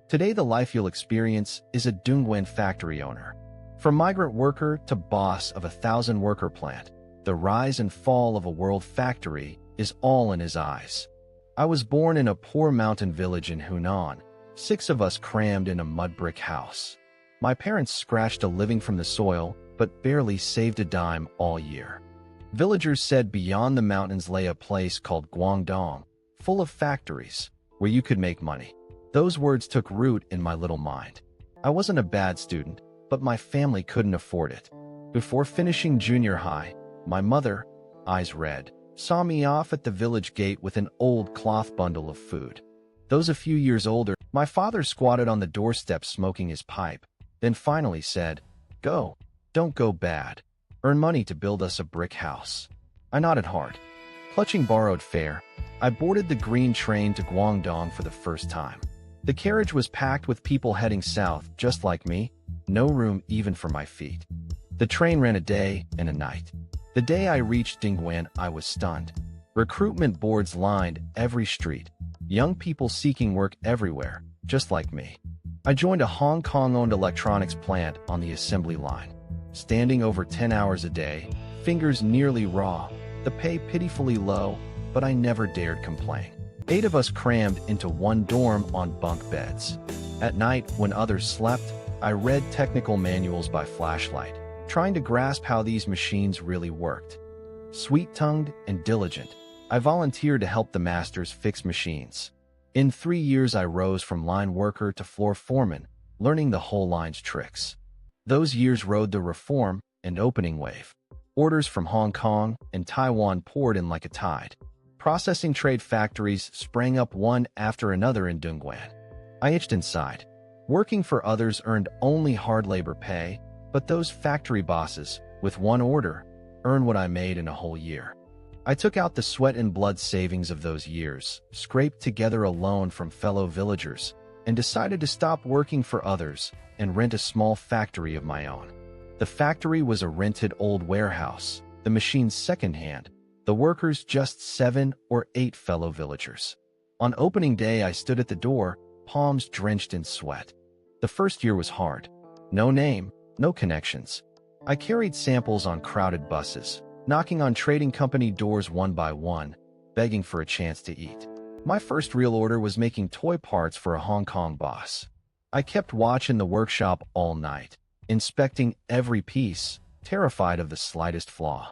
Today, the life you'll experience is a Dongguan factory owner. From migrant worker to boss of a 1,000-worker plant, the rise and fall of a world factory is all in his eyes. I was born in a poor mountain village in Hunan, 6 of us crammed in a mud brick house. My parents scratched a living from the soil, but barely saved a dime all year. Villagers said beyond the mountains lay a place called Guangdong, full of factories, where you could make money. Those words took root in my little mind. I wasn't a bad student, but my family couldn't afford it. Before finishing junior high, my mother, eyes red, saw me off at the village gate with an old cloth bundle of food. Those a few years older, my father squatted on the doorstep smoking his pipe, then finally said, "Go, don't go bad. Earn money to build us a brick house." I nodded hard. Clutching borrowed fare, I boarded the green train to Guangdong for the first time. The carriage was packed with people heading south, just like me, no room even for my feet. The train ran a day and a night. The day I reached Dongguan, I was stunned. Recruitment boards lined every street. Young people seeking work everywhere, just like me. I joined a Hong Kong-owned electronics plant on the assembly line. Standing over 10 hours a day, fingers nearly raw, the pay pitifully low, but I never dared complain. 8 of us crammed into one dorm on bunk beds. At night, when others slept, I read technical manuals by flashlight, trying to grasp how these machines really worked. Sweet-tongued and diligent, I volunteered to help the masters fix machines. In 3 years, I rose from line worker to floor foreman, learning the whole line's tricks. Those years rode the reform and opening wave. Orders from Hong Kong and Taiwan poured in like a tide. Processing trade factories sprang up one after another in Dongguan. I itched inside. Working for others earned only hard labor pay, but those factory bosses, with one order, earned what I made in a whole year. I took out the sweat and blood savings of those years, scraped together a loan from fellow villagers, and decided to stop working for others and rent a small factory of my own. The factory was a rented old warehouse, the machines secondhand, the workers just 7 or 8 fellow villagers. On opening day, I stood at the door, palms drenched in sweat. The first year was hard. No name, no connections. I carried samples on crowded buses, knocking on trading company doors one by one, begging for a chance to eat. My first real order was making toy parts for a Hong Kong boss. I kept watch in the workshop all night, inspecting every piece, terrified of the slightest flaw.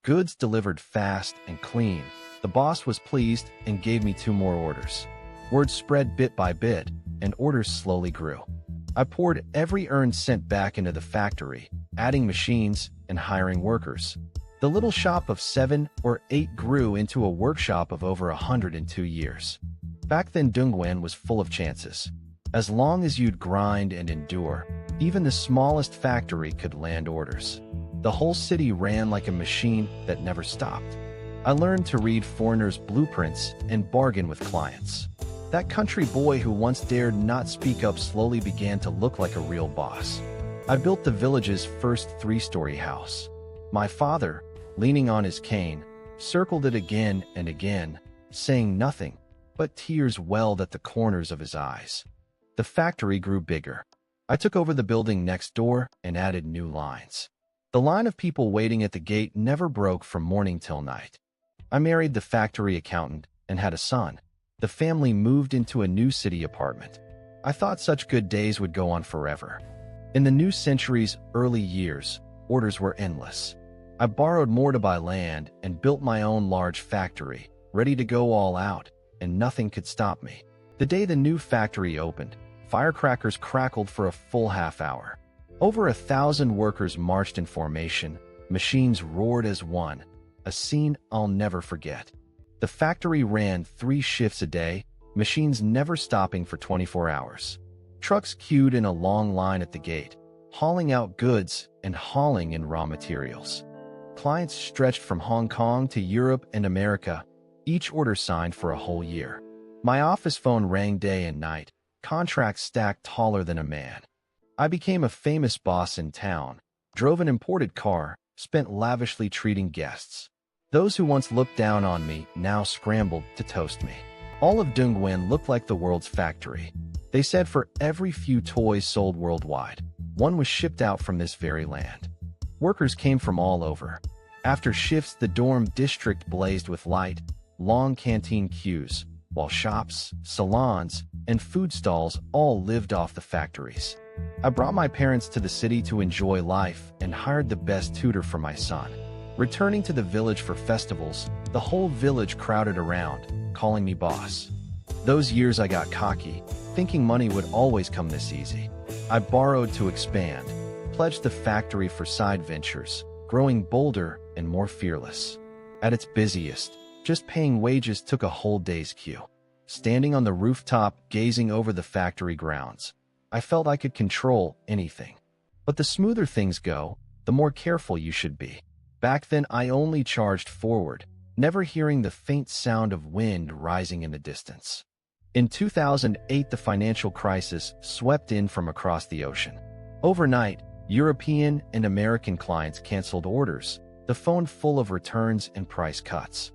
Goods delivered fast and clean. The boss was pleased and gave me 2 more orders. Word spread bit by bit, and orders slowly grew. I poured every earned cent back into the factory, adding machines and hiring workers. The little shop of 7 or 8 grew into a workshop of over 100 in 2 years. Back then, Dongguan was full of chances. As long as you'd grind and endure, even the smallest factory could land orders. The whole city ran like a machine that never stopped. I learned to read foreigners' blueprints and bargain with clients. That country boy who once dared not speak up slowly began to look like a real boss. I built the village's first 3-story house. My father, leaning on his cane, circled it again and again, saying nothing, but tears welled at the corners of his eyes. The factory grew bigger. I took over the building next door and added new lines. The line of people waiting at the gate never broke from morning till night. I married the factory accountant and had a son. The family moved into a new city apartment. I thought such good days would go on forever. In the new century's early years, orders were endless. I borrowed more to buy land and built my own large factory, ready to go all out, and nothing could stop me. The day the new factory opened, firecrackers crackled for a full half hour. Over 1,000 workers marched in formation, machines roared as one, a scene I'll never forget. The factory ran 3 shifts a day, machines never stopping for 24 hours. Trucks queued in a long line at the gate, hauling out goods and hauling in raw materials. Clients stretched from Hong Kong to Europe and America, each order signed for a whole year. My office phone rang day and night, contracts stacked taller than a man. I became a famous boss in town, drove an imported car, spent lavishly treating guests. Those who once looked down on me now scrambled to toast me. All of Dongguan looked like the world's factory. They said for every few toys sold worldwide, one was shipped out from this very land. Workers came from all over. After shifts, the dorm district blazed with light, long canteen queues, while shops, salons, and food stalls all lived off the factories. I brought my parents to the city to enjoy life and hired the best tutor for my son. Returning to the village for festivals, the whole village crowded around, calling me boss. Those years I got cocky, thinking money would always come this easy. I borrowed to expand, pledged the factory for side ventures, growing bolder and more fearless. At its busiest, just paying wages took a whole day's queue. Standing on the rooftop, gazing over the factory grounds, I felt I could control anything. But the smoother things go, the more careful you should be. Back then, I only charged forward, never hearing the faint sound of wind rising in the distance. In 2008, the financial crisis swept in from across the ocean. Overnight, European and American clients canceled orders, the phone full of returns and price cuts.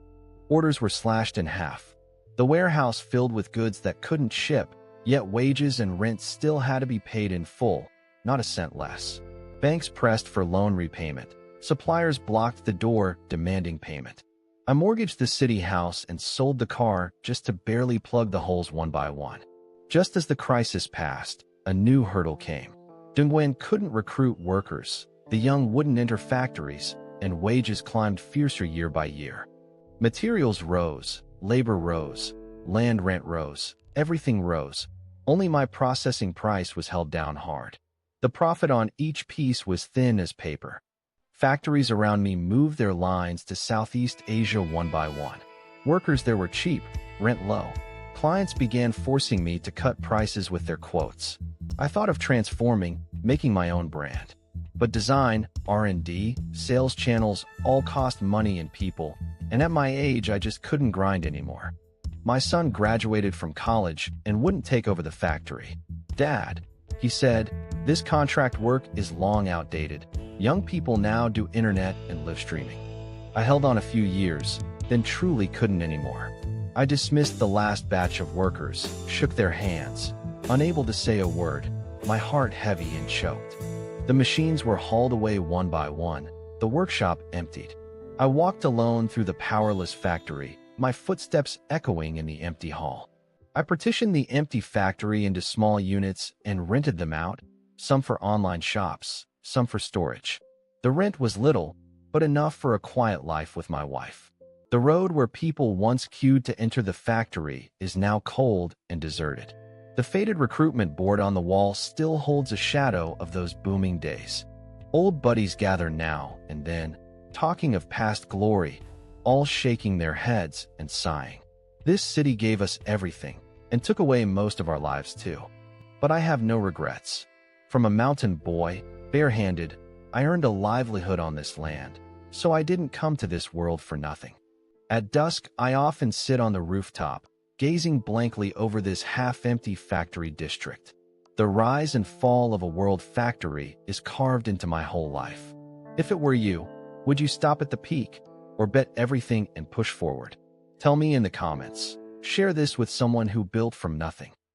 Orders were slashed in half. The warehouse filled with goods that couldn't ship, yet wages and rent still had to be paid in full, not a cent less. Banks pressed for loan repayment. Suppliers blocked the door, demanding payment. I mortgaged the city house and sold the car just to barely plug the holes one by one. Just as the crisis passed, a new hurdle came. Dongguan couldn't recruit workers, the young wouldn't enter factories, and wages climbed fiercer year by year. Materials rose, labor rose, land rent rose, everything rose. Only my processing price was held down hard. The profit on each piece was thin as paper. Factories around me moved their lines to Southeast Asia one by one. Workers there were cheap, rent low. Clients began forcing me to cut prices with their quotes. I thought of transforming, making my own brand. But design, R&D, sales channels all cost money and people, and at my age I just couldn't grind anymore. My son graduated from college and wouldn't take over the factory. "Dad," he said, "this contract work is long outdated. Young people now do internet and live streaming." I held on a few years, then truly couldn't anymore. I dismissed the last batch of workers, shook their hands, unable to say a word, my heart heavy and choked. The machines were hauled away one by one, the workshop emptied. I walked alone through the powerless factory, my footsteps echoing in the empty hall. I partitioned the empty factory into small units and rented them out, some for online shops, some for storage. The rent was little, but enough for a quiet life with my wife. The road where people once queued to enter the factory is now cold and deserted. The faded recruitment board on the wall still holds a shadow of those booming days. Old buddies gather now and then, talking of past glory, all shaking their heads and sighing. This city gave us everything, and took away most of our lives too. But I have no regrets. From a mountain boy, barehanded, I earned a livelihood on this land, so I didn't come to this world for nothing. At dusk, I often sit on the rooftop, gazing blankly over this half-empty factory district. The rise and fall of a world factory is carved into my whole life. If it were you, would you stop at the peak, or bet everything and push forward? Tell me in the comments. Share this with someone who built from nothing.